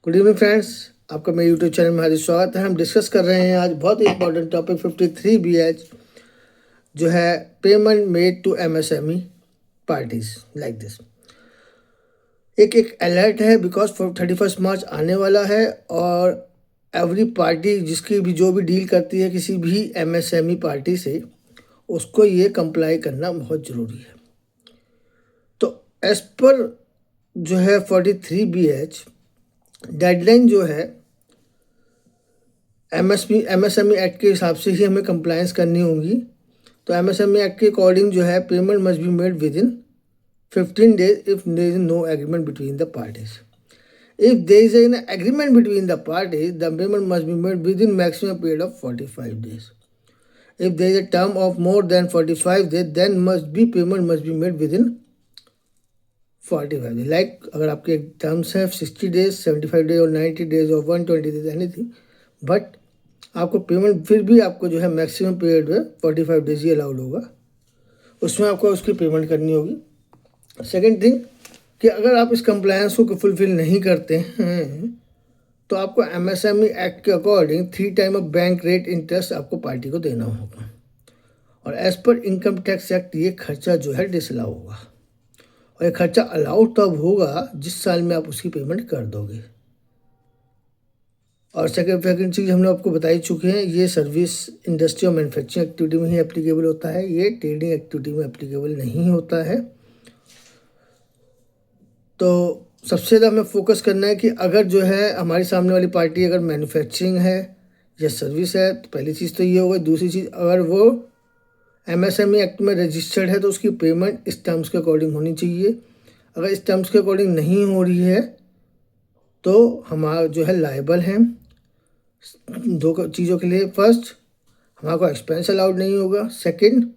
Good evening friends, आपका मेरे YouTube channel में हार्दिक स्वागत है। हम डिस्कस कर रहे हैं आज बहुत ही इंपॉर्टेंट टॉपिक 53BH जो है payment made to MSME parties like this. एक अलर्ट है बिकॉज 31 मार्च आने वाला है और एवरी पार्टी जिसकी भी जो भी डील करती है किसी भी MSME पार्टी से, उसको ये कंप्लाई करना बहुत ज़रूरी है। तो एज पर जो है 43BH डेडलाइन जो है MSME एक्ट के हिसाब से ही हमें कंप्लायंस करनी होगी। तो MSME एक्ट के अकॉर्डिंग जो है payment must be made with in 15 days if there is no agreement between the parties. If there is an agreement between the parties, the payment must be made within maximum period of 45 days. If there is a term of more than 45 days, then payment must be made within 45 days. Like अगर आपके terms है 60 days, 75 days और 90 days और 120 days anything, but आपको payment फिर भी आपको जो है मैक्सिमम पीरियड में 45 डेज ही अलाउड होगा, उसमें आपको उसकी पेमेंट करनी होगी। सेकेंड थिंग कि अगर आप इस कंप्लायंस को फुलफिल नहीं करते हैं तो आपको MSME एक्ट के according 3 time of bank rate interest आपको पार्टी को देना होगा। और as per income tax act ये खर्चा जो है डिसअलाउ होगा, और ये खर्चा अलाउड तब होगा जिस साल में आप उसकी पेमेंट कर दोगे। और सेकेंड चीज़ हमने आपको बताई चुके हैं, ये सर्विस इंडस्ट्री और मैन्युफैक्चरिंग एक्टिविटी में ही एप्लीकेबल होता है, ये ट्रेडिंग एक्टिविटी में एप्लीकेबल नहीं होता है। तो सबसे ज़्यादा हमें फोकस करना है कि अगर जो है हमारी सामने वाली पार्टी अगर मैन्युफैक्चरिंग है या सर्विस है तो पहली चीज़ तो ये होगा। दूसरी चीज़, अगर वो MSME एक्ट में रजिस्टर्ड है तो उसकी पेमेंट इस टर्म्स के अकॉर्डिंग होनी चाहिए। अगर इस टर्म्स के अकॉर्डिंग नहीं हो रही है तो हमारा जो है लायबल है दो चीज़ों के लिए। फर्स्ट, हमारे को एक्सपेंस अलाउड नहीं होगा। सेकंड,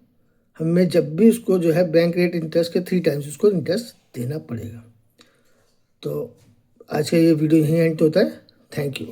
हमें जब भी उसको जो है बैंक रेट इंटरेस्ट के 3 टाइम्स उसको इंटरेस्ट देना पड़ेगा। तो आज का ये वीडियो यहीं एंड होता है। Thank you.